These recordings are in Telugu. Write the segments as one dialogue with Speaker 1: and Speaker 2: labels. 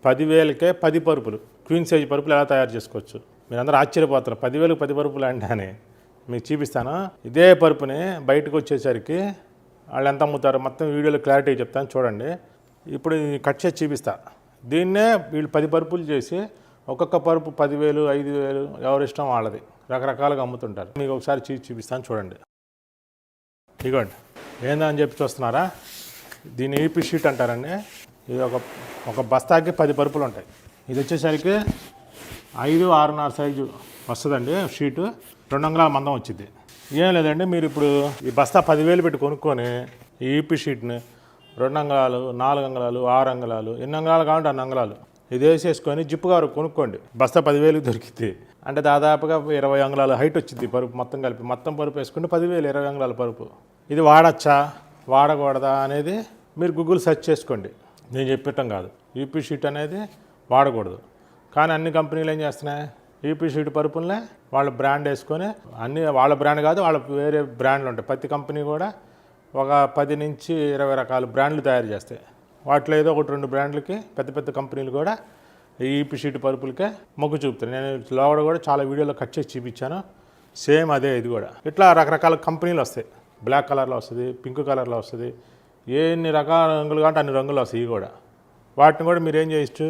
Speaker 1: 10,000కే 10 పరుపులు క్వీన్ సైజ్ పరుపులు ఎలా తయారు చేసుకోవచ్చు. మీరందరూ ఆశ్చర్యపోతారు. 10,000కి 10 పరుపులు అంటే మీకు చూపిస్తాను. ఇదే పరుపుని బయటకు వచ్చేసరికి వాళ్ళు ఎంత అమ్ముతారో మొత్తం వీడియోలో క్లారిటీ చెప్తాను చూడండి. ఇప్పుడు కట్ చేసి చూపిస్తా. దీన్నే వీళ్ళు 10 పరుపులు చేసి ఒక్కొక్క పరుపు 10,000, 5,000 ఎవరి ఇష్టం వాళ్ళది రకరకాలుగా అమ్ముతుంటారు. మీకు ఒకసారి చూపిస్తాను చూడండి. ఇదిగోండి ఏందని చెప్పి చూస్తున్నారా, దీన్ని ఈపీ షీట్ అంటారండి. ఇది ఒక బస్తాకి 10 పరుపులు ఉంటాయి. ఇది వచ్చేసరికి 5, 6.5 సైజు వస్తుందండి షీటు. 2 అంగుళాల మందం వచ్చింది. ఏం లేదండి, మీరు ఇప్పుడు ఈ బస్తా 10,000 పెట్టి కొనుక్కొని ఈ ఈపీ షీట్ని 2 అంగుళాలు, 4 అంగుళాలు, 6 అంగుళాలు, ఎన్ని అంగుళాలు కావాలంటే 2 అంగుళాలు ఇది వేసేసుకొని జిప్పు గారు కొనుక్కోండి. బస్తా 10,000 దొరికింది అంటే దాదాపుగా 20 అంగుళాల హైట్ వచ్చింది పరుపు మొత్తం కలిపి. మొత్తం పరుపు వేసుకుంటే 10,000, 20 అంగుళాల పరుపు. ఇది వాడచ్చా వాడకూడదా అనేది మీరు గూగుల్ సెర్చ్ చేసుకోండి. నేను చెప్పటం కాదు. ఈపీ షీట్ అనేది వాడకూడదు. కానీ అన్ని కంపెనీలు ఏం చేస్తున్నాయి, ఈపీ షీట్ పరుపులనే వాళ్ళ బ్రాండ్ వేసుకొని, అన్ని వాళ్ళ బ్రాండ్ కాదు, వాళ్ళ వేరే బ్రాండ్లు ఉంటాయి. ప్రతి కంపెనీ కూడా ఒక 10 నుంచి 20 రకాల బ్రాండ్లు తయారు చేస్తాయి. వాటిలో ఏదో 1-2 బ్రాండ్లకి పెద్ద పెద్ద కంపెనీలు కూడా ఈ ఈపీ షీట్ పరుపులకే మొగ్గు చూపుతారు. నేను లోగడ కూడా చాలా వీడియోలో కట్ చేసి చూపించాను. సేమ్ అదే ఇది కూడా. ఇట్లా రకరకాల కంపెనీలు వస్తాయి. బ్లాక్ కలర్లో వస్తుంది, పింక్ కలర్లో వస్తుంది, ఎన్ని రకాల రంగులు కాబట్టి అన్ని రంగులు వస్తాయి. ఇవి కూడా వాటిని కూడా మీరు ఏం చేయొచ్చు,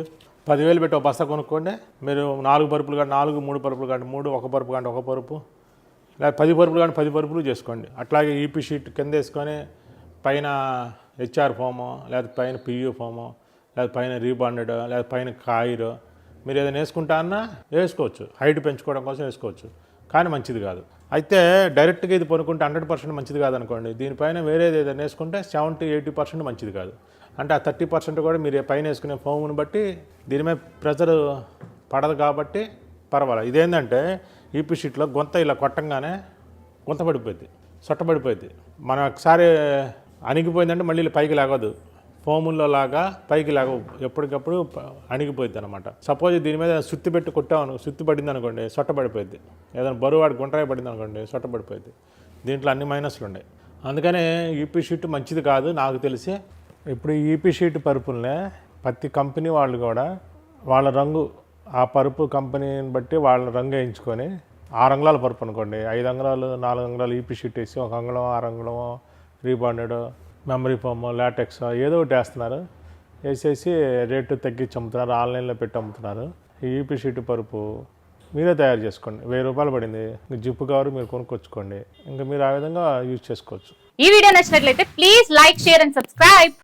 Speaker 1: 10,000 పెట్టి ఒక బస్తా కొనుక్కోండి. మీరు 4 పరుపులు కానీ 4, 3 పరుపులు కానీ 3, 1 పరుపు కానీ 1 పరుపు, లేదా 10 పరుపులు కానీ 10 పరుపులు చేసుకోండి. అట్లాగే ఈపీ షీట్ కింద వేసుకొని పైన హెచ్ఆర్ ఫోమో, లేదా పైన పియూ ఫోమో, లేదా పైన రీబాండెడ్, లేదా పైన కాయిరో మీరు ఏదైనా వేసుకుంటా అన్నా వేసుకోవచ్చు. హైట్ పెంచుకోవడం కోసం వేసుకోవచ్చు. కానీ మంచిది కాదు. అయితే డైరెక్ట్గా ఇది కొనుక్కుంటే 100% మంచిది కాదనుకోండి. దీనిపైన వేరేది ఏదైనా వేసుకుంటే 70-80% మంచిది కాదు. అంటే ఆ 30% కూడా మీరు పైన వేసుకునే ఫోమ్ని బట్టి దీని మీద ప్రెజర్ పడదు కాబట్టి పర్వాలేదు. ఇదేంటంటే ఈపీ షీట్లో గొంత ఇలా కొట్టంగానే గుంత పడిపోయింది, సొట్టబడిపోయింది. మనం ఒకసారి అణిగిపోయిందంటే మళ్ళీ పైకి లాగదు. ఫోముల్లో లాగా పైకి లాగ ఎప్పటికప్పుడు అణిగిపోయింది అనమాట. సపోజ్ దీని మీద సుత్తి పెట్టి కొట్టామను, సుత్తి పడింది అనుకోండి సొట్టబడిపోయింది. ఏదైనా బరువు వాడి గుంటరాయి పడింది అనుకోండి సొట్టబడిపోయింది. దీంట్లో అన్ని మైనస్లు ఉన్నాయి. అందుకనే ఈపీ షీట్ మంచిది కాదు నాకు తెలిసి. ఇప్పుడు ఈపీ షీట్ పరుపులనే ప్రతి కంపెనీ వాళ్ళు కూడా వాళ్ళ రంగు, ఆ పరుపు కంపెనీని బట్టి వాళ్ళ రంగు వేయించుకొని 6 అంగుళాల పరుపు అనుకోండి, 5 అంగుళాలు 4 అంగుళాలు ఈపీ షీట్ వేసి 1 అంగుళం 6 అంగుళం రీబాండెడ్, మెమరీ ఫోమ్, లాటెక్స్ ఏదో ఒకటి వేస్తున్నారు. వేసేసి రేటు తగ్గించి అమ్ముతున్నారు, ఆన్లైన్లో పెట్టి అమ్ముతున్నారు. ఈ ఈపీ షీట్ పరుపు మీరే తయారు చేసుకోండి. 1000 రూపాయలు పడింది. జిప్పు కవర్ మీరు కొనుక్కొచ్చుకోండి. ఇంకా మీరు ఆ విధంగా యూజ్ చేసుకోవచ్చు.
Speaker 2: ఈ వీడియో నచ్చినట్లయితే please like, share and subscribe.